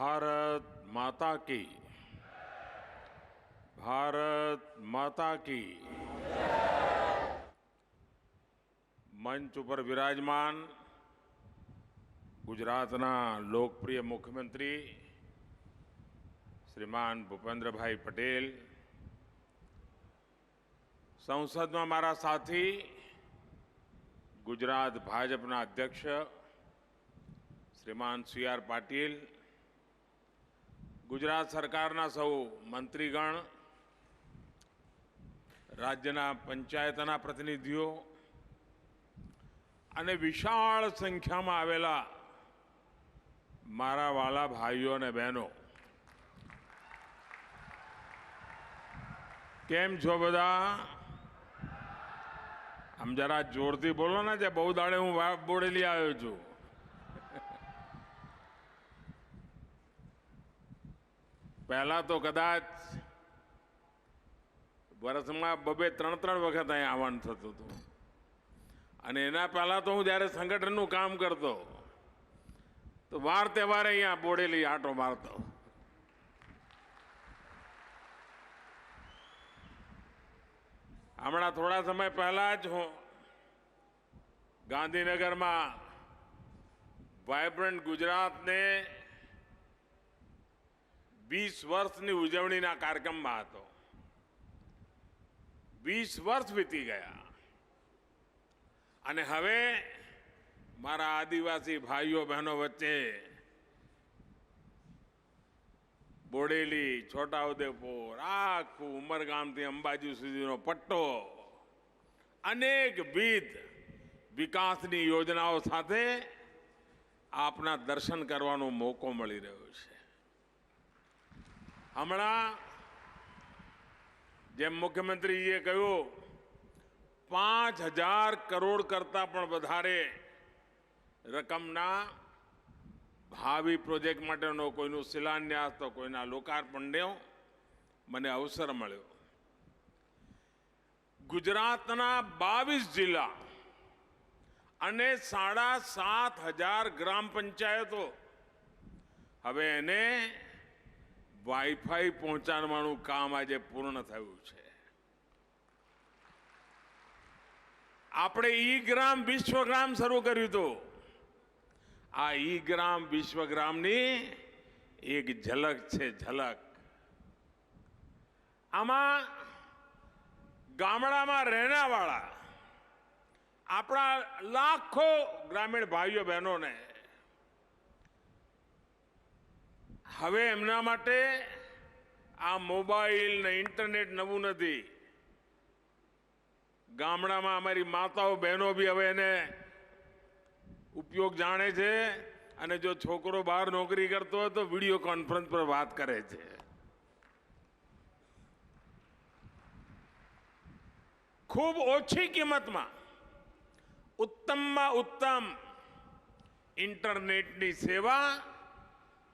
भारत माता की, भारत माता की। मंच पर विराजमान गुजरातना लोकप्रिय मुख्यमंत्री श्रीमान भूपेन्द्रभाई पटेल, संसद में मारा साथी गुजरात भाजपा अध्यक्ष श्रीमान CR पाटील, गुजरात सरकारना सौ मंत्रीगण, राज्यना पंचायतना प्रतिनिधिओ અને વિશાળ સંખ્યામાં આવેલા મારા વાલા ભાઈઓ અને બહેનો, કેમ છો બધા? આમ જરા જોરથી બોલો ને, જે બહુ દાડે હું બોડેલી આવ્યો છું. પહેલા તો કદાચ વર્ષમાં 2-3 વખત અહીં આવવાનું થતું હતું, અને એના પહેલા તો હું જ્યારે સંગઠનનું કામ કરતો તો વાર તહેવારે અહીંયા બોડેલી આંટો મારતો. હમણાં થોડા સમય પહેલા જ હું ગાંધીનગરમાં વાઇબ્રન્ટ ગુજરાતને 20 વર્ષની ઉજવણીના કાર્યક્રમમાં હતો. 20 વર્ષ વીતી ગયા અને હવે મારા આદિવાસી ભાઈઓ બહેનો વચ્ચે બોડેલી, છોટાઉદેપુર, આખું ઉમરગામથી અંબાજી સુધીનો પટ્ટો અનેકવિધ વિકાસની યોજનાઓ સાથે આપના દર્શન કરવાનો મોકો મળી રહ્યો છે. હમણાં જેમ મુખ્યમંત્રીજીએ કહ્યું, 5,000 કરોડ કરતા પણ વધારે રકમના ભાવિ પ્રોજેક્ટ માટેનો કોઈનું શિલાન્યાસ તો કોઈના લોકાર્પણનો મને અવસર મળ્યો. ગુજરાતના 22 જિલ્લા અને 7,500 ગ્રામ પંચાયતો હવે એને વાઈફાઈ પહોંચાડવાનું કામ આજે પૂર્ણ થયું છે. આપણે ઈ-ગ્રામ વિશ્વગ્રામ શરૂ કર્યું હતું. આ ઈ-ગ્રામ વિશ્વગ્રામની એક ઝલક છે, ઝલક. આમાં ગામડામાં રહેનાવાળા આપણા લાખો ગ્રામીણ ભાઈઓ બહેનોને હવે એમના માટે આ મોબાઈલ ને ઇન્ટરનેટ નવું નથી. ગામડામાં અમારી માતાઓ બહેનો બી હવે એને ઉપયોગ જાણે છે, અને જો છોકરો બહાર નોકરી કરતો હોય તો વિડીયો કોન્ફરન્સ પર વાત કરે છે. ખૂબ ઓછી કિંમતમાં ઉત્તમમાં ઉત્તમ ઇન્ટરનેટની સેવા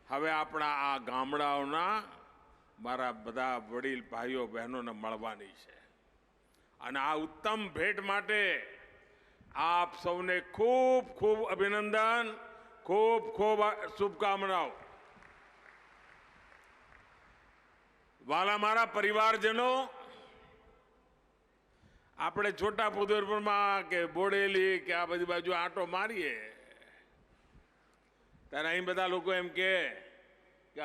હવે આપણા આ ગામડાઓના મારા બધા વડીલ ભાઈઓ બહેનોને મળવાની છે. અને આ ઉત્તમ ભેટ માટે આપ સૌને ખૂબ ખૂબ અભિનંદન, ખૂબ ખૂબ શુભકામનાઓ. વાલા મારા પરિવારજનો, આપણે છોટાઉદેપુરમાં કે બોડેલી કે આ બધી બાજુ આંટો મારીએ ત્યારે અહીં બધા લોકો એમ કે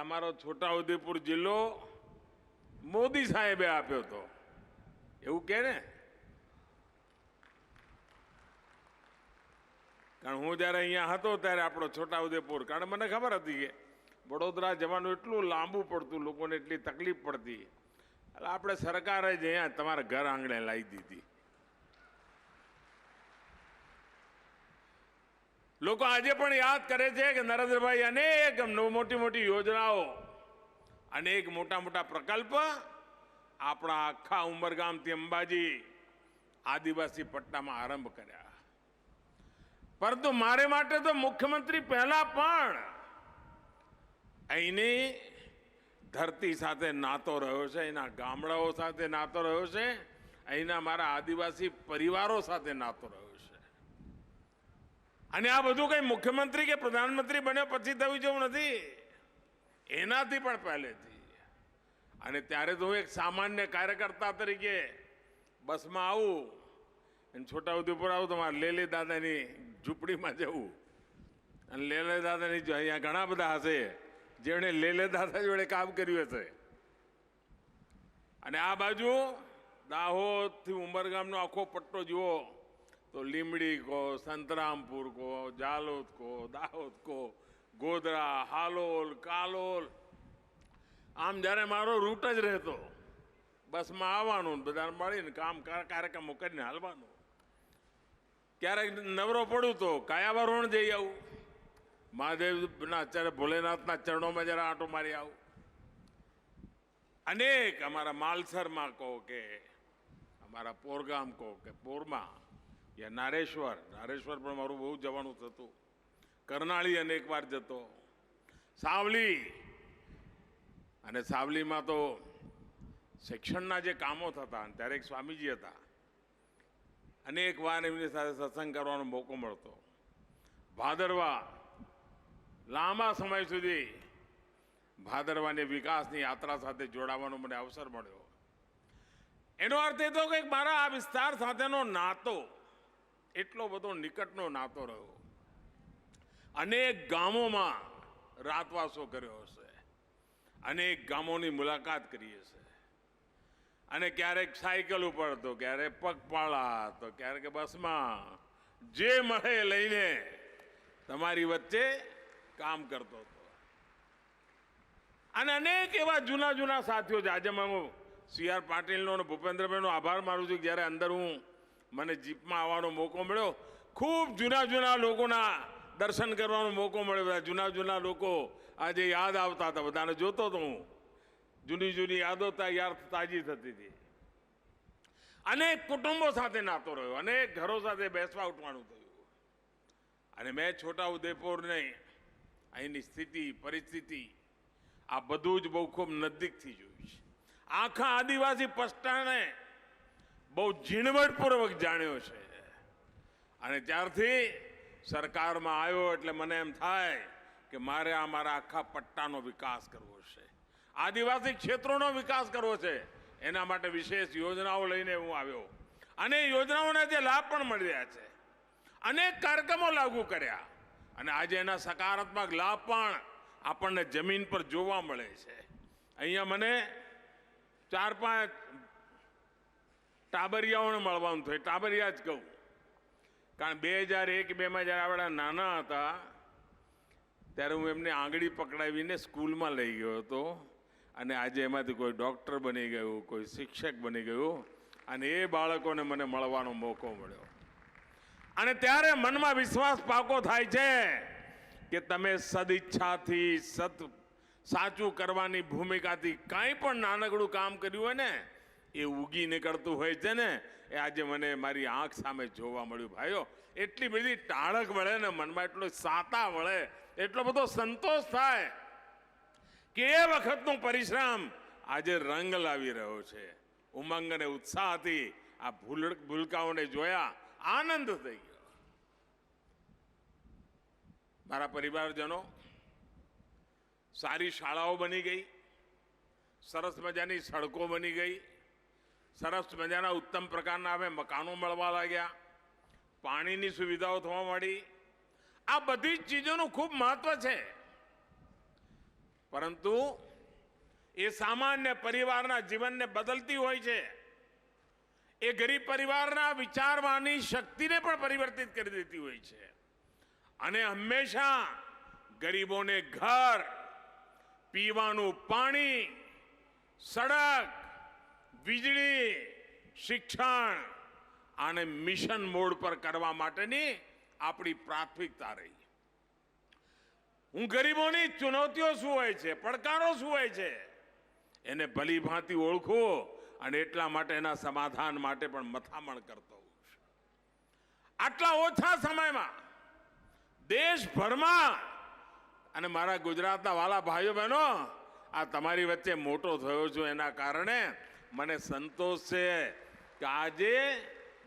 અમારો છોટાઉદેપુર જિલ્લો મોદી સાહેબે આપ્યો હતો, એવું કે ને. કારણ હું જ્યારે અહીંયા હતો ત્યારે આપણો છોટાઉદેપુર, કારણ મને ખબર હતી કે વડોદરા જવાનું એટલું લાંબુ પડતું, લોકોને એટલી તકલીફ પડતી, એટલે આપણે સરકારે જ અહીંયા તમારા ઘર આંગણે લાવી દીધી. લોકો આજે પણ યાદ કરે છે કે નરેન્દ્રભાઈ અનેક મોટી મોટી યોજનાઓ, અનેક મોટા મોટા પ્રકલ્પ આપણા આખા ઉમરગામથી અંબાજી આદિવાસી પટ્ટામાં આરંભ કર્યા. પરંતુ મારે માટે તો મુખ્યમંત્રી પહેલા પણ અહીંની ધરતી સાથે નાતો રહ્યો છે, અહીંના ગામડાઓ સાથે નાતો રહ્યો છે, અહીંના મારા આદિવાસી પરિવારો સાથે નાતો રહ્યો છે. અને આ બધું કઈ મુખ્યમંત્રી કે પ્રધાનમંત્રી બન્યો પછી થયું જેવું નથી. એનાથી પણ પહેલેથી. અને ત્યારે તો હું એક સામાન્ય કાર્યકર્તા તરીકે બસમાં આવું અને છોટાઉદેપુર આવું તો મારે લેલે દાદાની ઝૂંપડીમાં જવું. અને લેલે દાદાની અહીંયા ઘણા બધા હશે જેમણે લેલે દાદા જોડે કામ કર્યું હશે. અને આ બાજુ દાહોદથી ઉમરગામનો આખો પટ્ટો જુઓ તો લીમડી કો, સંતરામપુર કો, જાલોદ કો, દાહોદ કો, ગોધરા, હાલોલ, કાલોલ. આમ જ્યારે મારો રૂટ જ રહેતો, બસમાં આવવાનું, બધાને મળીને કામ કાર્યક્રમો કરીને હાલવાનું. ક્યારેક નવરો પડું તો કાયાવરોણ જઈ આવું, મહાદેવના ભોલેનાથના ચરણોમાં જરા આંટો મારી આવું. અનેક અમારા માલસરમાં કહો કે અમારા પોરગામ કહો કે પોરમાં યા નારેશ્વર પણ મારું બહુ જવાનું થતું. કરનાળી અનેક વાર જતો, સાવલી. અને સાવલીમાં તો શિક્ષણના જે કામો થતા ત્યારે એક સ્વામીજી હતા, અનેક વાર એમની સાથે સત્સંગ કરવાનો મોકો મળતો. ભાદરવા લાંબા સમય સુધી ભાદરવાની વિકાસની યાત્રા સાથે જોડાવાનો મને અવસર મળ્યો. એનો અર્થ એ તો કે મારા આ વિસ્તાર સાથેનો નાતો એટલો બધો નિકટનો નાતો રહ્યો. અનેક ગામોમાં રાતવાસો કર્યો હશે, અનેક ગામોની મુલાકાત કરી હશે. અને ક્યારેક સાયકલ ઉપર તો ક્યારેક પગપાળા તો ક્યારેક બસમાં, જે મળે લઈને તમારી વચ્ચે કામ કરતો હતો. અને અનેક એવા જૂના જૂના સાથીઓ છે. આજે હું CR પાટીલનો અને ભૂપેન્દ્રભાઈનો આભાર માનું છું કે જ્યારે અંદર મને જીપમાં આવવાનો મોકો મળ્યો, ખૂબ જૂના લોકોના દર્શન કરવાનો મોકો મળ્યો. બધા જૂના લોકો આજે યાદ આવતા હતા, બધાને જોતો હતો હું. જૂની યાદો યાદ તાજી થતી હતી. અનેક કુટુંબો સાથે નાતો રહ્યો, અનેક ઘરો સાથે બેસવા ઉઠવાનું થયું. અને મેં છોટાઉદેપુરને અહીંની સ્થિતિ પરિસ્થિતિ આ બધું જ બહુ ખૂબ નજીકથી જોયું છે. આખા આદિવાસી પટ્ટાને બહુ ઝીણવટપૂર્વક જાણ્યો છે. અને ત્યારથી સરકારમાં આવ્યો એટલે મને એમ થાય કે મારે આ મારા આખા પટ્ટાનો વિકાસ કરવો છે, આદિવાસી ક્ષેત્રોનો વિકાસ કરવો છે. એના માટે વિશેષ યોજનાઓ લઈને હું આવ્યો. અને યોજનાઓના જે લાભ પણ મળી રહ્યા છે, અનેક કાર્યક્રમો લાગુ કર્યા. અને આજે એના સકારાત્મક લાભ પણ આપણને જમીન પર જોવા મળે છે. અહીંયા મને 4-5 ટાબરિયાઓને મળવાનું થયું. ટાબરિયા જ કહું, કારણ 2001-2માં જ્યારે આપણે નાના હતા ત્યારે હું એમને આંગળી પકડાવીને સ્કૂલમાં લઈ ગયો હતો. અને આજે એમાંથી કોઈ ડૉક્ટર બની ગયું, કોઈ શિક્ષક બની ગયું. અને એ બાળકોને મને મળવાનો મોકો મળ્યો. અને ત્યારે મનમાં વિશ્વાસ પાકો થાય છે કે તમે સદઈચ્છાથી સાચું કરવાની ભૂમિકાથી કાંઈ પણ નાનકડું કામ કર્યું હોય ને એ ઉગી નીકળતું હોય છે ને. એ આજે મને મારી આંખ સામે જોવા મળ્યું. ભાઈઓ, એટલી બધી ટાળક વળે ને મનમાં, એટલો સાતા વળે, એટલો બધો સંતોષ થાય કે એ વખતનો પરિશ્રમ આજે રંગ લાવી રહ્યો છે. ઉમંગ અને ઉત્સાહથી આ ભૂલકાઓને જોયા આનંદ થઈ ગયો. મારા પરિવારજનો, સારી શાળાઓ બની ગઈ, સરસ મજાની સડકો બની ગઈ, સરસ મજાના ઉત્તમ પ્રકારના હવે મકાનો મળવા લાગ્યા, પાણીની સુવિધાઓ થવા માંડી. આ બધી જ ચીજોનું ખૂબ મહત્વ છે. પરંતુ એ સામાન્ય પરિવારના જીવનને બદલતી હોય છે. એ ગરીબ પરિવારના વિચારવાની શક્તિને પણ પરિવર્તિત કરી દેતી હોય છે. અને હંમેશા ગરીબોને ઘર, પીવાનું પાણી, સડક, વીજળી, શિક્ષણ અને મિશન મોડ પર કરવા માટેની આપણી પ્રાથમિકતા રહી. હું ગરીબોની ચુનૌતીઓ શું હોય છે, પડકારો શું હોય છે, એને ભલી ભાંતિ ઓળખું અને એટલા માટે એના સમાધાન માટે પણ મથામણ કરતો હોઉં છું. આટલા ઓછા સમયમાં દેશભરમાં અને મારા ગુજરાતના વાલા ભાઈઓ બહેનો, આ તમારી વચ્ચે મોટો થયો છું એના કારણે મને સંતોષ છે કે આજે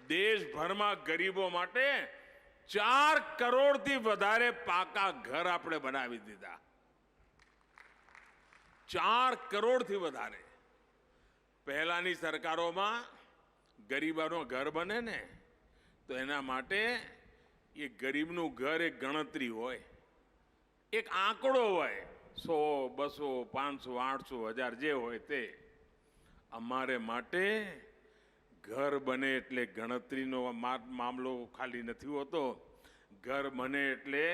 દેશભરમાં ગરીબો માટે 4 કરોડથી વધારે પાકા ઘર આપણે બનાવી દીધા. 4 કરોડથી વધારે. પહેલાની સરકારોમાં ગરીબોનો ઘર બને ને તો એના માટે એ ગરીબનું ઘર એક ગણતરી હોય, એક આંકડો હોય, 100, 200, 500, 800, 1000 જે હોય તે. અમારે માટે ઘર બને એટલે ગણતરીનો મામલો ખાલી નથી હોતો. ઘર બને એટલે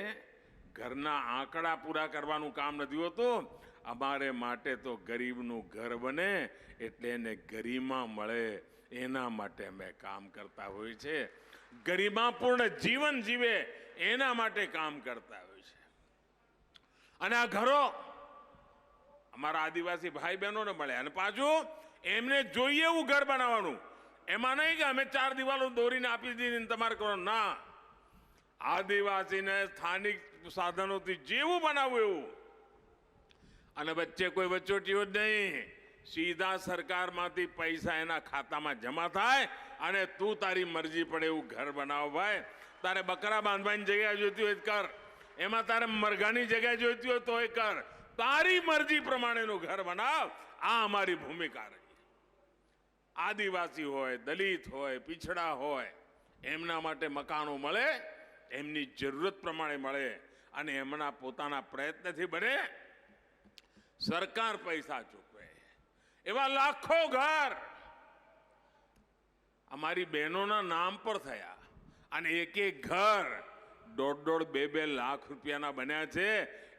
ઘરના આંકડા પૂરા કરવાનું કામ નથી હોતું. અમારે માટે તો ગરીબનું ઘર બને એટલે એને ગરિમા મળે, એના માટે અમે કામ કરતા હોઈએ છીએ. ગરિમાપૂર્ણ જીવન જીવે એના માટે કામ કરતા હોય છે. અને આ ઘરો અમારા આદિવાસી ભાઈ બહેનોને મળે અને પાછું એમને જોઈએ એવું ઘર બનાવવાનું. એમાં નહીં કે અમે 4 દિવાલો દોરીને આપી દીધી તમારે કરો, ના. આદિવાસીને સ્થાનિક સાધનોથી જેવું બનાવવું એવું. અને વચ્ચે કોઈ વચોટીઓ જ નહીં. સીધા સરકારમાંથી પૈસા એના ખાતામાં જમા થાય અને તું તારી મરજી પડે એવું ઘર બનાવ ભાઈ. તારે બકરા બાંધવાની જગ્યા જોઈતી હોય કર, એમાં તારે મરઘાની જગ્યા જોઈતી હોય તો એ કર. તારી મરજી પ્રમાણેનું ઘર બનાવ. આ અમારી ભૂમિકા રહી. આદિવાસી હોય, દલિત હોય, પીછડા હોય, એમના માટે મકાનો મળે, એમની જરૂરત પ્રમાણે મળે અને એમના પોતાના પ્રયત્નથી બને. સરકાર પૈસા ચૂકવે એવા લાખો ઘર અમારી બહેનોના નામ પર થયા અને એક એક ઘર 1.5, 2 લાખ રૂપિયાના બન્યા છે.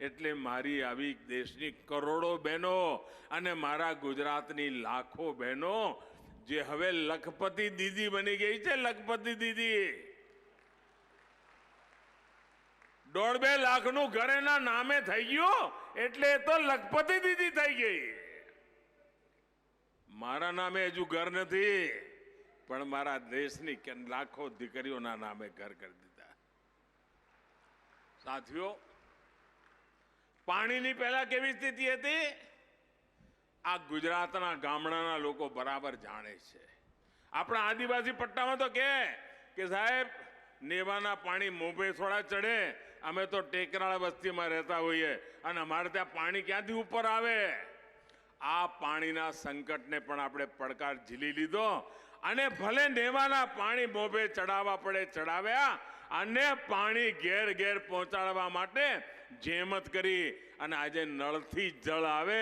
એટલે મારી આવી દેશની કરોડો બહેનો અને મારા ગુજરાતની લાખો બહેનો જે હવે લખપતિ દીદી બની ગઈ છે. લખપતિ દીદી 1.5-2 લાખનું ઘર એના નામે થઈ ગયું એટલે તો લખપતિ દીદી થઈ ગઈ. મારા નામે હજુ ઘર નથી, પણ મારા દેશની લાખો દીકરીઓના નામે ઘર કરી દીધા. સાથીઓ, પાણીની પહેલા કેવી સ્થિતિ હતી આ ગુજરાતના ગામડાના લોકો બરાબર જાણે છે. આપણા આદિવાસી પટ્ટામાં તો કે સાહેબ નેવાના પાણી મોભે થોડા ચડે, અમે તો ટેકરાળ વસ્તીમાં રહેતા હોઈએ અને અમારે ત્યાં પાણી ક્યાંથી ઉપર આવે. આ પાણીના સંકટને પણ આપણે પડકાર ઝીલી લીધો અને ભલે નેવાના પાણી મોભે ચડાવવા પડે ચડાવ્યા અને પાણી ઘેર ઘેર પહોંચાડવા માટે જહેમત કરી અને આજે નળથી જળ આવે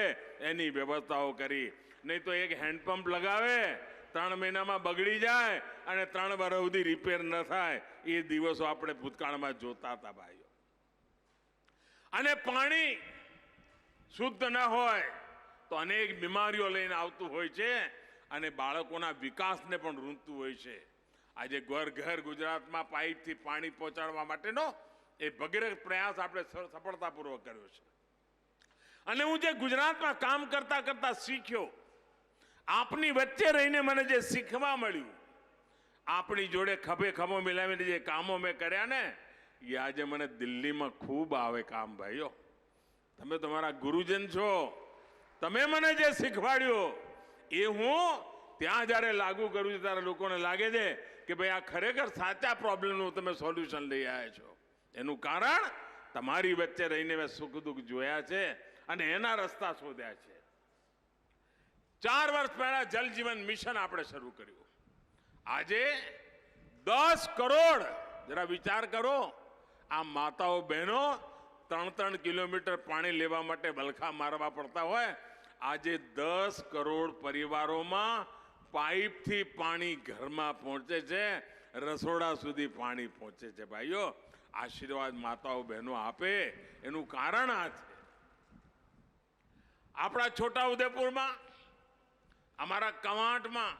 એની વ્યવસ્થાઓ કરી. નહીં તો એક હેન્ડપંપ લગાવે 3 મહિનામાં બગડી જાય અને 3 વર્ષ સુધી રિપેર ન થાય. એ દિવસો આપણે ભૂતકાળમાં જોતા હતા ભાઈઓ. અને પાણી શુદ્ધ ન હોય તો અનેક બીમારીઓ લઈને આવતું હોય છે અને બાળકોના વિકાસને પણ રૂંધતું હોય છે. આજે ઘર ઘર ગુજરાતમાં પાઇપથી પાણી પહોંચાડવા માટેનો એ ભગીરથ પ્રયાસ આપણે સફળતાપૂર્વક કર્યો છે. અને હું જે ગુજરાતમાં કામ કરતા કરતા શીખ્યો, આપની વચ્ચે રહીને મને જે શીખવા મળ્યું, આપણી જોડે ખભે ખભો મિલાવીને જે કામો મેં કર્યા ને એ આજે મને દિલ્હીમાં ખૂબ આવે કામ ભાઈઓ. તમે તમારા ગુરુજન છો, તમે મને જે શીખવાડ્યો એ હું ત્યાં જ્યારે લાગુ કરું છું ત્યારે લોકોને લાગે છે કે ભાઈ આ ખરેખર સાચા પ્રોબ્લેમનું તમે સોલ્યુશન લઈ આવ્યા છો. એનું કારણ તમારી વચ્ચે રહીને મેં સુખ દુઃખ જોયા છે અને એના રસ્તા શોધ્યા છે. 4 વર્ષ પહેલા જલ જીવન મિશન આપણે શરૂ કર્યું. આજે 10 કરોડ, જરા વિચાર કરો, આ માતાઓ બહેનો 3-3 કિલોમીટર પાણી લેવા માટે બલખા મારવા પડતા હોય, આજે 10 કરોડ પરિવારોમાં પાઇપથી પાણી ઘરમાં પહોંચે છે, રસોડા સુધી પાણી પહોંચે છે. ભાઈઓ, આશીર્વાદ માતાઓ બહેનો આપે એનું કારણ આ છે. આપણા છોટા ઉદેપુરમાં, અમારા કવાંટમાં,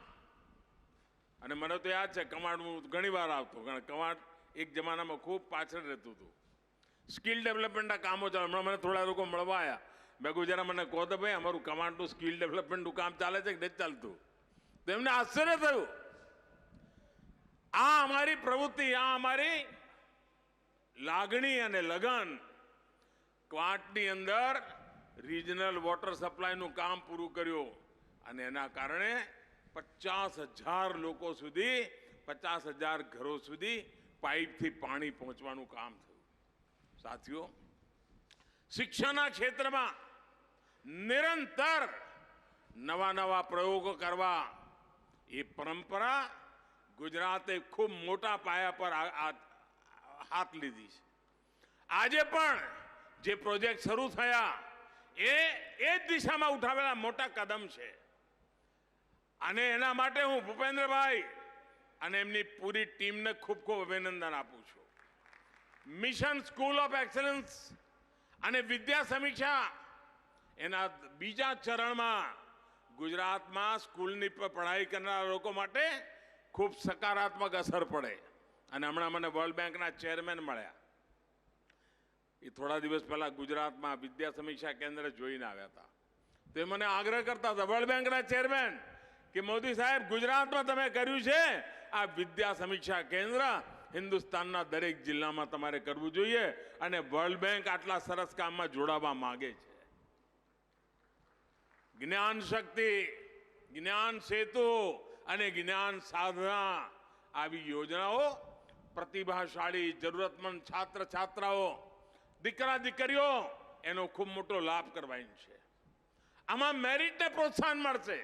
અને મને તો યાદ છે કવાંટ હું ઘણી વાર આવતો, કારણ કવાંટ એક જમાનામાં ખૂબ પાછળ રહેતું હતું. સ્કિલ ડેવલપમેન્ટના કામો ચાલે. હમણાં મને થોડા લોકો મળવા આવ્યા. મેં કહું જરા મને કહો તો ભાઈ અમારું કવાંટનું સ્કિલ ડેવલપમેન્ટનું કામ ચાલે છે કે નથી ચાલતું? તો એમને આશ્ચર્ય થયું. આ અમારી પ્રવૃત્તિ, આ અમારી લાગણી અને લગન ક્વાંટની અંદર રિજનલ વોટર સપ્લાયનું કામ પૂરું કર્યું અને એના કારણે 50,000 લોકો સુધી, 50,000 ઘરો સુધી પાઇપથી પાણી પહોંચવાનું કામ થયું. સાથીઓ, શિક્ષણના ક્ષેત્રમાં નિરંતર નવા નવા પ્રયોગો કરવા એ પરંપરા ગુજરાતે ખૂબ મોટા પાયા પર હાથ લીધી છે. આજે પણ જે પ્રોજેક્ટ શરૂ થયા એ જ દિશામાં ઉઠાવેલા મોટા કદમ છે. અને એના માટે હું ભૂપેન્દ્રભાઈ અને એમની પૂરી ટીમને ખૂબ ખૂબ અભિનંદન આપું છું. મિશન સ્કૂલ ઓફ એક્સલન્સ અને વિદ્યા સમીક્ષા એના બીજા ચરણમાં ગુજરાતમાં સ્કૂલની પઢાઈ કરનારા લોકો માટે ખૂબ સકારાત્મક અસર પડે. અને હમણાં મને વર્લ્ડ બેંકના ચેરમેન મળ્યા. એ થોડા દિવસ પહેલા ગુજરાતમાં વિદ્યા સમીક્ષા કેન્દ્ર જોઈને આવ્યા હતા. તે મને આગ્રહ કરતા હતા વર્લ્ડ બેંકના ચેરમેન કે મોદી સાહેબ, ગુજરાતમાં તમે કર્યું છે આ વિદ્યા સમીક્ષા કેન્દ્ર હિન્દુસ્તાનના દરેક જિલ્લામાં તમારે કરવું જોઈએ. અને વર્લ્ડ બેંક આટલા સરસ કામમાં જોડાવા માંગે છે. જ્ઞાન શક્તિ, જ્ઞાન સેતુ અને જ્ઞાન સાધના આવી યોજનાઓ પ્રતિભાશાળી જરૂરતમંદ છાત્ર છાત્રાઓ, દીકરા દીકરીઓ એનો ખૂબ મોટો લાભ કરવાનો છે. આમાં મેરિટને પ્રોત્સાહન મળશે.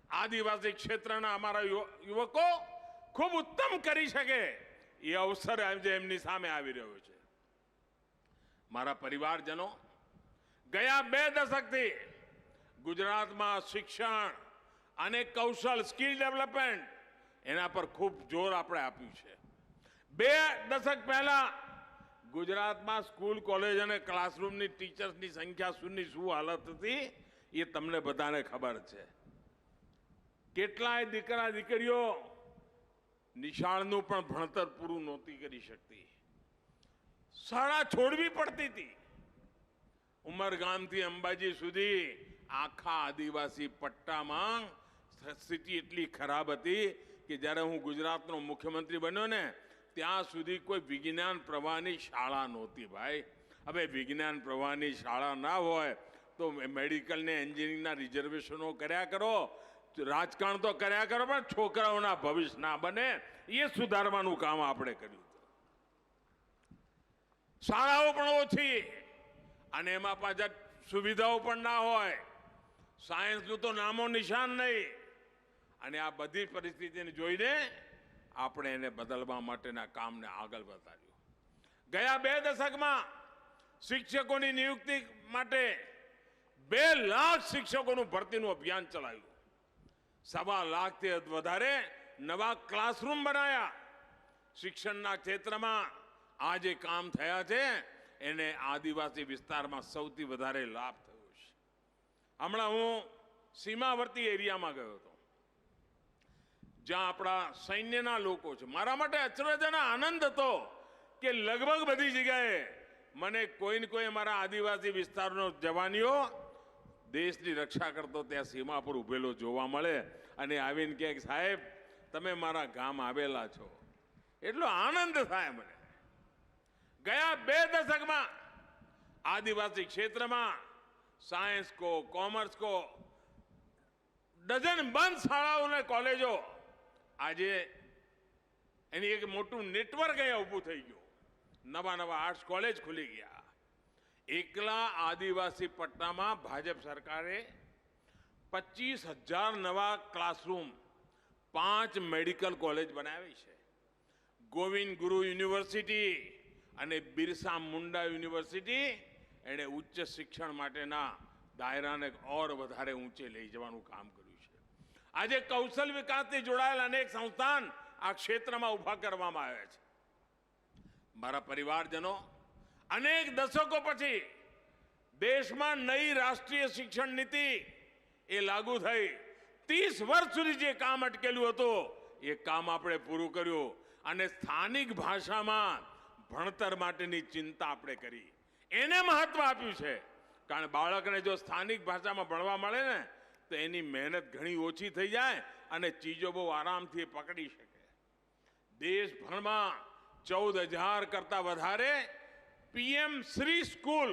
આદિવાસી ક્ષેત્રના અમારા યુવકો ખૂબ ઉત્તમ કરી શકે એ અવસર આજે એમની સામે આવી રહ્યો છે. મારા પરિવારજનો, ગયા 2 દશકથી ગુજરાતમાં શિક્ષણ અને કૌશલ સ્કિલ ડેવલપમેન્ટ એના પર ખૂબ જોર આપણે આપ્યું છે. 2 દશક પહેલા ગુજરાતમાં સ્કૂલ, કોલેજ અને ક્લાસરૂમની ટીચર્સની સંખ્યા શું હાલત હતી એ તમને બધાને ખબર છે. કેટલાય દીકરા દીકરીઓ નિશાળનું પણ ભણતર પૂરું નહોતી કરી શકતી. શાળા છોડવી પડતી હતી. ઉમરગામથી અંબાજી સુધી આખા આદિવાસી પટ્ટામાં સ્થિતિ એટલી ખરાબ હતી કે જ્યારે હું ગુજરાતનો મુખ્યમંત્રી બન્યો ને ત્યાં સુધી કોઈ વિજ્ઞાન પ્રવાહની શાળા નહોતી. ભાઈ, હવે વિજ્ઞાન પ્રવાહની શાળા ના હોય તો મેડિકલ ને એન્જિનિયરિંગના રિઝર્વેશનો કર્યા કરો, રાજકારણ તો કર્યા કરો, પણ છોકરાઓના ભવિષ્ય ના બને એ સુધારવાનું કામ આપણે કર્યું. શાળાઓ પણ ઓછી અને એમાં પાછા સુવિધાઓ પણ ના હોય. સાયન્સનું તો નામો નિશાન નહીં. અને આ બધી પરિસ્થિતિને જોઈને આપણે એને બદલવા માટેના કામને આગળ વધાર્યું. ગયા 2 દશકમાં શિક્ષકોની નિયુક્તિ માટે 2 લાખ શિક્ષકોનું ભરતીનું અભિયાન ચલાવ્યું. 1.25 લાખથી વધારે નવા ક્લાસરૂમ બનાવ્યા. શિક્ષણના ક્ષેત્રમાં આ જે કામ થયા છે એને આદિવાસી વિસ્તારમાં સૌથી વધારે લાભ થયો છે. હમણાં હું સીમાવર્તી એરિયામાં ગયો હતો જ્યાં આપણા સૈન્યના લોકો છે. મારા માટે અચરજ અને આનંદ હતો કે લગભગ બધી જગ્યાએ મને કોઈ ને કોઈ અમારા આદિવાસી વિસ્તારનો જવાનીઓ દેશની રક્ષા કરતો ત્યાં સીમા પર ઉભેલો જોવા મળે અને આવીને કહે, સાહેબ તમે મારા ગામ આવેલા છો. એટલો આનંદ થાય મને. ગયા 2 દશકમાં આદિવાસી ક્ષેત્રમાં સાયન્સ કો, કોમર્સ કો ડઝન બંધ શાળાઓ અને કોલેજો આજે એની એક મોટું નેટવર્ક અહીંયા ઊભું થઈ ગયું. નવા આર્ટ્સ કોલેજ ખુલી ગયા. એકલા આદિવાસી પટ્ટામાં ભાજપ સરકારે 25,000 નવા ક્લાસરૂમ, 5 મેડિકલ કોલેજ બનાવી છે. ગોવિંદ ગુરુ યુનિવર્સિટી અને બિરસા મુંડા યુનિવર્સિટી એણે ઉચ્ચ શિક્ષણ માટેના દાયરાને ઓર વધારે ઊંચે લઈ જવાનું કામ કર્યું છે. આજે કૌશલ વિકાસથી જોડાયેલા અનેક સંસ્થાન આ ક્ષેત્રમાં ઊભા કરવામાં આવ્યા છે. મારા પરિવારજનો, અનેક દશકો પછી દેશમાં નઈ રાષ્ટ્રીય શિક્ષણ નીતિ એ લાગુ થઈ. 30 વર્ષ સુધી જે કામ અટકેલું હતું એ કામ આપણે પૂરું કર્યું અને સ્થાનિક ભાષામાં ભણતર માટેની ચિંતા આપણે કરી. એને મહત્વ આપ્યું છે. કારણ બાળકને જો સ્થાનિક ભાષામાં ભણવા મળે ને તો એની મહેનત ઘણી ઓછી થઈ જાય અને ચીજો બહુ આરામથી પકડી શકે. દેશભરમાં 14,000 કરતા વધારે પીએમ શ્રી સ્કૂલ,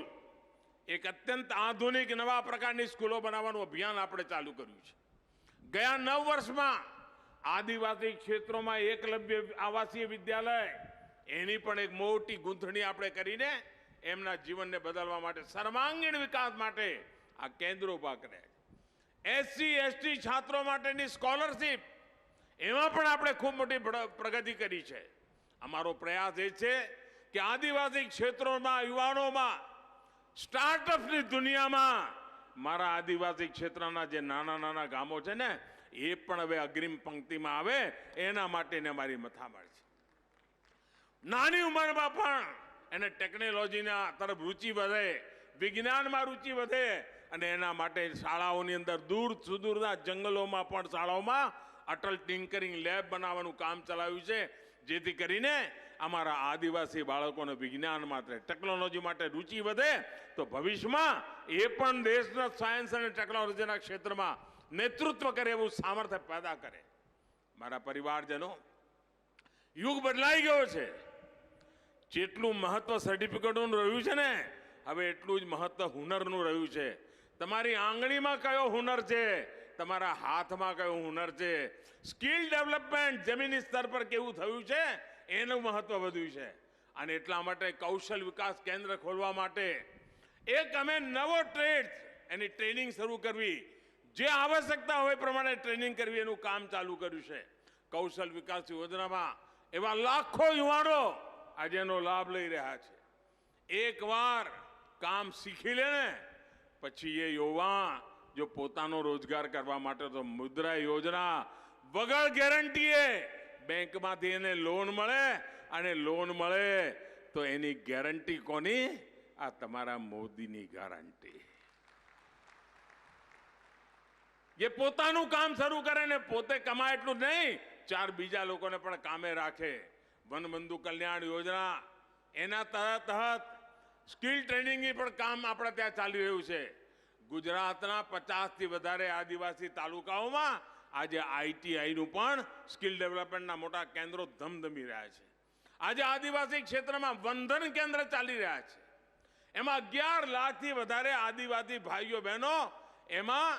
એક અત્યંત આધુનિક નવા પ્રકારની સ્કૂલો બનાવવાનું અભિયાન આપણે ચાલુ કર્યું છે. ગયા 9 વર્ષમાં આદિવાસી ક્ષેત્રોમાં એકલવ્ય આવાસીય વિદ્યાલય એની પણ એક મોટી ગૂંથણી આપણે કરીને એમના જીવનને બદલવા માટે, સર્વાંગીણ વિકાસ માટે આ કેન્દ્રો ઊભા કર્યા છે. SC ST છાત્રો માટેની સ્કોલરશીપ, એમાં પણ આપણે ખૂબ મોટી પ્રગતિ કરી છે. અમારો પ્રયાસ એ છે કે આદિવાસી ક્ષેત્રોમાં, યુવાનોમાં, સ્ટાર્ટઅપની દુનિયામાં મારા આદિવાસી ક્ષેત્રના જે નાના નાના ગામો છે ને, એ પણ હવે અગ્રિમ પંક્તિમાં આવે, એના માટેને મારી મથામણ છે. નાની ઉંમરમાં પણ એને ટેકનોલોજીના તરફ રુચિ વધે, વિજ્ઞાનમાં રુચિ વધે, અને એના માટે શાળાઓની અંદર દૂર સુદૂરના જંગલોમાં પણ શાળાઓમાં અટલ ટિંકરિંગ લેબ બનાવવાનું કામ ચલાવ્યું છે, જેથી કરીને અમારા આદિવાસી બાળકોને વિજ્ઞાન માટે, ટેકનોલોજી માટે રુચિ વધે, તો ભવિષ્યમાં એ પણ દેશના સાયન્સ અને ટેકનોલોજીના ક્ષેત્રમાં નેતૃત્વ કરે એવું સામર્થ્ય પેદા કરે. મારા પરિવારજનો, યુગ બદલાઈ ગયો છે. જેટલું મહત્વ સર્ટિફિકેટનું રહ્યું છે ને, હવે એટલું જ મહત્વ હુનરનું રહ્યું છે. તમારી આંગળીમાં કયો હુનર છે, તમારા હાથમાં કયો હુનર છે, સ્કિલ ડેવલપમેન્ટ જમીની સ્તર પર કેવું થયું છે, એનું મહત્વ વધ્યું છે. અને એટલા માટે કૌશલ વિકાસ કેન્દ્ર ખોલવા માટે એક અમે નવો ટ્રેડ, એની ટ્રેનિંગ શરૂ કરવી, જે આવશ્યકતા હોય પ્રમાણે ટ્રેનિંગ કરવી, એનું કામ ચાલુ કર્યું છે. કૌશલ વિકાસ યોજનામાં એવા લાખો યુવાનો આજે એનો લાભ લઈ રહ્યા છે. એકવાર કામ શીખી લે ને પછી એ યુવા જો પોતાનો રોજગાર કરવા માટે તો મુદ્રા યોજના વગર ગેરંટીએ બેંકમાંથી એને લોન મળે, અને લોન મળે તો એની ગેરંટી કોની? આ તમારા મોદીની ગેરંટી. એ પોતાનું કામ શરૂ કરે ને પોતે કમાય એટલું નહીં, ચાર બીજા લોકોને પણ કામે રાખે. વનબંધુ કલ્યાણ યોજના, એના તહત સ્કિલ ટ્રેનિંગની પણ કામ આપણે ત્યાં ચાલી રહ્યું છે. ગુજરાતના 50થી વધારે આદિવાસી તાલુકાઓમાં આજે ITIનું પણ સ્કિલ ડેવલપમેન્ટના મોટા કેન્દ્રો ધમધમી રહ્યા છે. આજે આદિવાસી ક્ષેત્રમાં વંદન કેન્દ્ર ચાલી રહ્યા છે. એમાં 11 લાખથી વધારે આદિવાસી ભાઈઓ બહેનો એમાં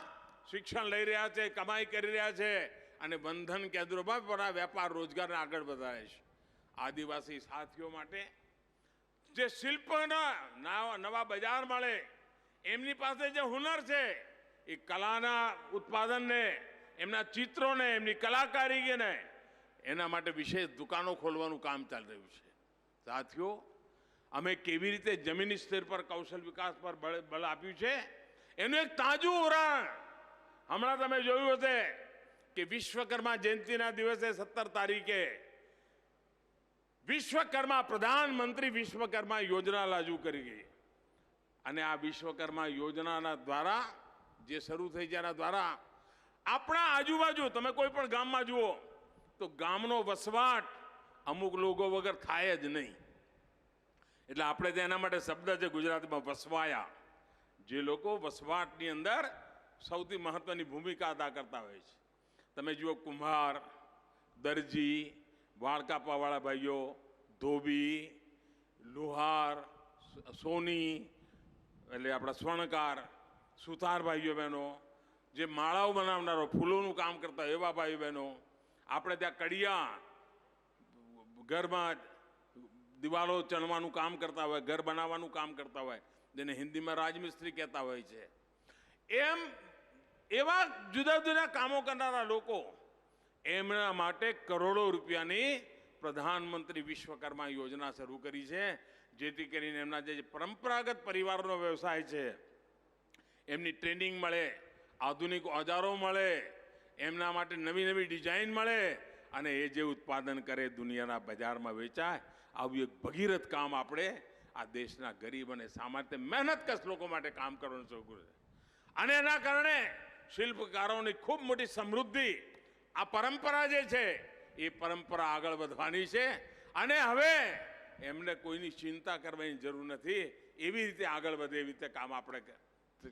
શિક્ષણ લઈ રહ્યા છે, કમાઈ કરી રહ્યા છે, અને બંધન કેન્દ્રોમાં પણ વેપાર રોજગારને આગળ વધારે છે. આદિવાસી સાથીઓ માટે જે શિલ્પના નવા બજાર મળે, એમની પાસે જે હુનર છે, એ કલાના ઉત્પાદનને, એમના ચિત્રોને, એમની કલાકારીને, એના માટે વિશેષ દુકાનો ખોલવાનું કામ ચાલી રહ્યું છે. સાથીઓ, અમે કેવી રીતે જમીની સ્તર પર કૌશલ વિકાસ પર બળ આપ્યું છે, એનું એક તાજું ઉદાહરણ હમણાં તમે જોયું હશે કે વિશ્વકર્મા જયંતિના દિવસે 17 તારીખે વિશ્વકર્મા, પ્રધાનમંત્રી વિશ્વકર્મા યોજના લાગુ કરી ગઈ. અને આ વિશ્વકર્મા યોજનાના દ્વારા જે શરૂ થઈ છે, એના દ્વારા આપણા આજુબાજુ તમે કોઈ પણ ગામમાં જુઓ તો ગામનો વસવાટ અમુક લોકો વગર થાય જ નહીં. એટલે આપણે ત્યાં એના માટે શબ્દ છે ગુજરાતીમાં વસવાયા. જે લોકો વસવાટની અંદર સૌથી મહત્વની ભૂમિકા અદા કરતા હોય છે. તમે જુઓ કુંભાર, દરજી, વાળ કાપવાવાળા ભાઈઓ, ધોબી, લુહાર, સોની એટલે આપણા સ્વર્ણકાર, સુથાર ભાઈઓ બહેનો, જે માળાઓ બનાવનારો, ફૂલોનું કામ કરતા એવા ભાઈઓ બહેનો, આપણે ત્યાં કડિયા, ઘરમાં દિવાલો ચણવાનું કામ કરતા હોય, ઘર બનાવવાનું કામ કરતા હોય, જેને હિન્દીમાં રાજમિસ્ત્રી કહેતા હોય છે. એમ એવા જુદા જુદા કામો કરનારા લોકો, એમના માટે કરોડો રૂપિયાની પ્રધાનમંત્રી વિશ્વકર્મા યોજના શરૂ કરી છે, જેથી કરીને એમના જે પરંપરાગત પરિવારનો વ્યવસાય છે એમની ટ્રેનિંગ મળે, આધુનિક ઓજારો મળે, એમના માટે નવી નવી ડિઝાઇન મળે, અને એ જે ઉત્પાદન કરે દુનિયાના બજારમાં વેચાય. આવું એક ભગીરથ કામ આપણે આ દેશના ગરીબ અને સામાન્ય મહેનતકશ લોકો માટે કામ કરવાનું શરૂ કર્યું છે. અને એના કારણે શિલ્પકારોની ખૂબ મોટી સમૃદ્ધિ, આ પરંપરા જે છે એ પરંપરા આગળ વધવાની છે. અને હવે એમને કોઈની ચિંતા કરવાની જરૂર નથી. એવી રીતે આગળ વધે એવી રીતે કામ આપણે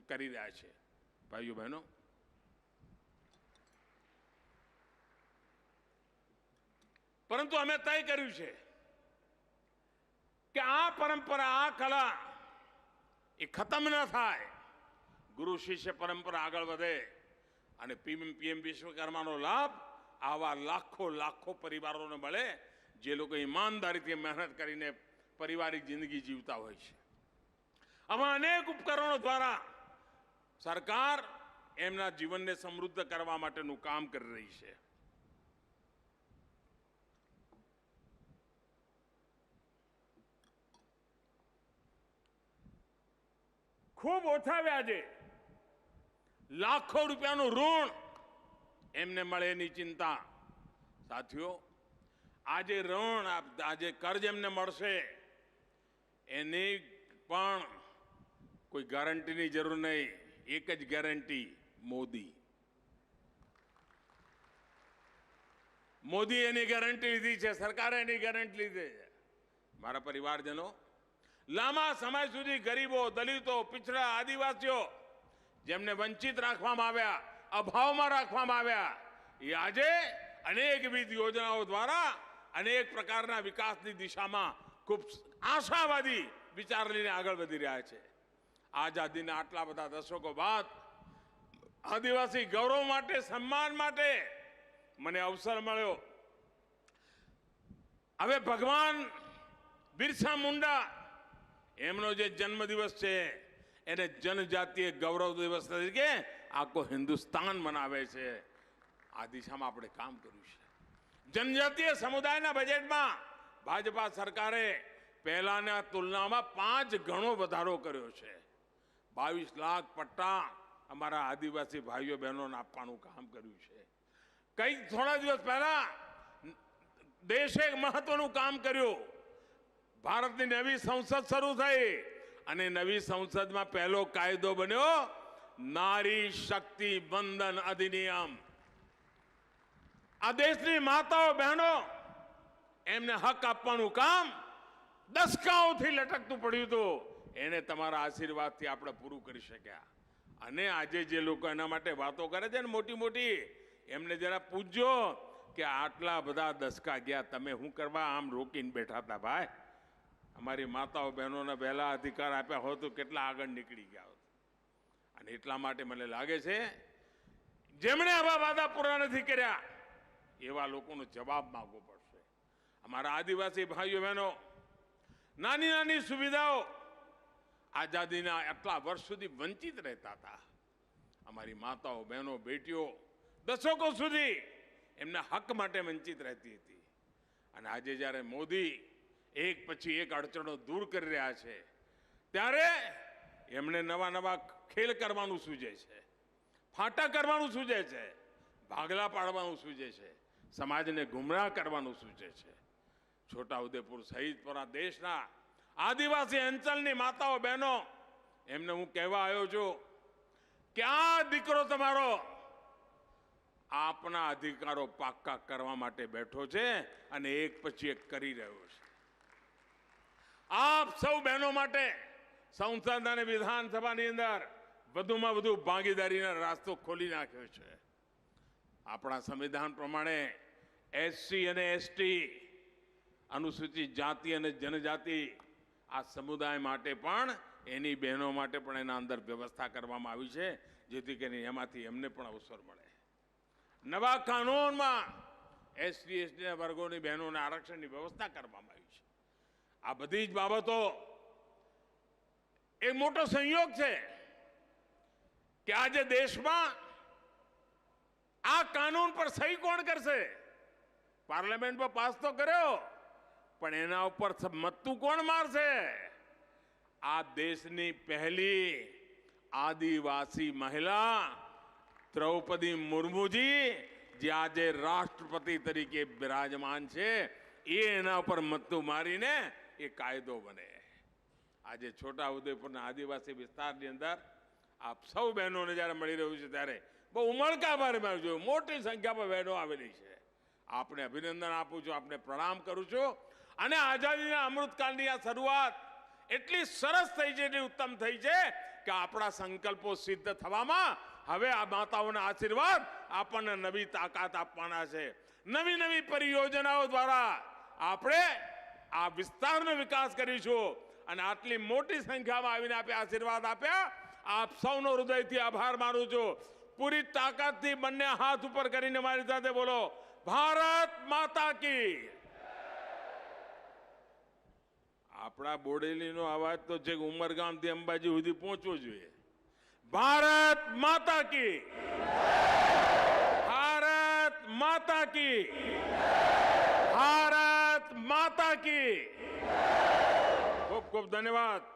કરી રહ્યા છે. ભાઈઓ બહેનો, પરંતુ અમે તય કર્યું છે કે આ પરંપરા, આ કલા એ ખતમ ન થાય. ગુરુ શિષ્ય પરંપરા આગળ વધે અને પીએમ વિશ્વકર્માનો લાભ આવા લાખો લાખો પરિવારોને મળે, જે લોકો ઈમાનદારીથી મહેનત કરીને પારિવારિક જિંદગી જીવતા હોય છે. આમાં અનેક ઉપકરણો દ્વારા સરકાર એમના જીવનને સમૃદ્ધ કરવા માટેનું કામ કરી રહી છે. ખૂબ ઓછા વ્યાજે લાખો રૂપિયાનું ઋણ એમને મળે એની ચિંતા. સાથીઓ, આજે ઋણ આજે કર્જ એમને મળશે એની પણ કોઈ ગેરંટીની જરૂર નહીં. એક જ ગેરંટી, મોદી એની ગેરંટી લીધી છે, સરકારે એની ગેરંટી લીધી છે. મારા પરિવારજનો, લાંબા સમય સુધી ગરીબો, દલિતો, પિછડા, આદિવાસીઓ જેમને વંચિત રાખવામાં આવ્યા, અભાવમાં રાખવામાં આવ્યા, એ આજે અનેકવિધ યોજનાઓ દ્વારા અનેક પ્રકારના વિકાસની દિશામાં ખૂબ આશાવાદી વિચાર લઈને આગળ વધી રહ્યા છે. આઝાદીના આટલા બધા દશકો બાદ આદિવાસી ગૌરવ માટે, સન્માન માટે મને અવસર મળ્યો. હવે ભગવાન બિરસા મુંડા એમનો જે જન્મદિવસ છે એને જનજાતીય ગૌરવ દિવસ તરીકે આખો હિન્દુસ્તાન મનાવે છે. આ દિશામાં આપણે કામ કર્યું છે. જનજાતીય સમુદાયના બજેટમાં ભાજપા સરકારે પહેલાના તુલનામાં 5 ગણો વધારો કર્યો છે. 22 લાખ પટ્ટા અમારા આદિવાસી ભાઈઓ બહેનોને આપવાનું કામ કર્યું છે. કઈ થોડા દિવસ પહેલા દેશે એક મહત્વનું કામ કર્યું. ભારતની નવી સંસદ શરૂ થઈ અને નવી સંસદમાં પહેલો કાયદો બન્યો નારી શક્તિ વંદન અધિનિયમ. આ દેશની માતાઓ બહેનો એમને હક આપવાનું કામ દશકાઓથી લટકતું પડ્યું હતું. એને તમારા આશીર્વાદથી આપણે પૂરું કરી શક્યા. અને આજે જે લોકો એના માટે વાતો કરે છે ને મોટી મોટી, એમને જરા પૂછજો કે આટલા બધા દશકા ગયા તમે શું કરવા આમ રોકીને બેઠા હતા ભાઈ? અમારી માતાઓ બહેનોને પહેલા અધિકાર આપ્યા હોત તો કેટલા આગળ નીકળી ગયા હોત. અને એટલા માટે મને લાગે છે જેમણે આવા વાદા પૂરા નથી કર્યા એવા લોકોનો જવાબ માંગવો પડશે. અમારા આદિવાસી ભાઈઓ બહેનો નાની નાની સુવિધાઓ આઝાદીના આટલા વર્ષ સુધી વંચિત રહેતા હતા. અમારી માતાઓ બહેનો બેટીઓ દશકો સુધી એમના હક માટે વંચિત રહેતી હતી. અને આજે જ્યારે મોદી એક પછી એક અડચણો દૂર કરી રહ્યા છે ત્યારે એમણે નવા નવા ખેલ કરવાનું સૂચે છે, ફાટા કરવાનું સૂચે છે, ભાગલા પાડવાનું સૂચે છે, સમાજને ગુમરાહ કરવાનું સૂચે છે. છોટાઉદેપુર સહિત પૂરા દેશના આદિવાસી અંચલની માતાઓ બહેનો એમને હું કહેવા આવ્યો છું કે આ દીકરો તમારો આપના અધિકારો પાક્કા કરવા માટે બેઠો છે અને એક પછી એક કરી રહ્યો છે. આપ સૌ બહેનો માટે સંસદ અને વિધાનસભાની અંદર વધુમાં વધુ ભાગીદારીનો રસ્તો ખોલી નાખ્યો છે. આપણા સંવિધાન પ્રમાણે એસસી અને એસટી, અનુસૂચિત જાતિ અને જનજાતિ આ સમુદાય માટે પણ એની બહેનો માટે પણ એના અંદર વ્યવસ્થા કરવામાં આવી છે જેથી કરીને એમાંથી એમને પણ અવસર મળે. નવા કાનૂનમાં એસટી એસટીના વર્ગોની બહેનોને આરક્ષણની વ્યવસ્થા કરવામાં આવી છે. આ બધી જ બાબતો એક મોટો સંયોગ છે કે આજે દેશમાં આ કાનૂન પર સહી કોણ કરશે? પાર્લામેન્ટમાં પાસ તો કર્યો પણ એના ઉપર મત્તું કોણ મારશે? આ દેશની પહેલી આદિવાસી મહિલા દ્રૌપદી મુર્મુજી જે આજે રાષ્ટ્રપતિ તરીકે બિરાજમાન છે એ એના ઉપર મત્તું મારીને એ કાયદો બને. આજે છોટાઉદેપુરના આદિવાસી વિસ્તારની અંદર આપ સૌ બહેનોને જ્યારે મળી રહ્યું છે ત્યારે બહુ ઉમળકા ભરમાં જોયું મોટી સંખ્યામાં બહેનો આવેલી છે. આપને અભિનંદન આપું છું, આપને પ્રણામ કરું છું. અને આઝાદીના અમૃતકાળની આ શરૂઆત એટલી સરસ થઈ છે, એટલી ઉત્તમ થઈ છે કે આપણા સંકલ્પો સિદ્ધ થવામાં હવે આ માતાઓના આશીર્વાદ આપણને નવી તાકાત આપવાના છે. નવી નવી પરિયોજનાઓ દ્વારા આપણે આ વિસ્તારનો વિકાસ કરીશું. અને આટલી મોટી સંખ્યામાં આવીને આપે આશીર્વાદ આપ્યા, આપ સૌનો હૃદયથી આભાર માનું છું. પૂરી તાકાતથી બંને હાથ ઉપર કરીને મારી સાથે બોલો, ભારત માતા કી. આપણા બોડેલીનો અવાજ તો છે ઉમરગામથી અંબાજી સુધી પહોંચવો જોઈએ. ભારત માતા કી, ભારત માતા કી, ભારત માતા કી. ખૂબ ખૂબ ધન્યવાદ.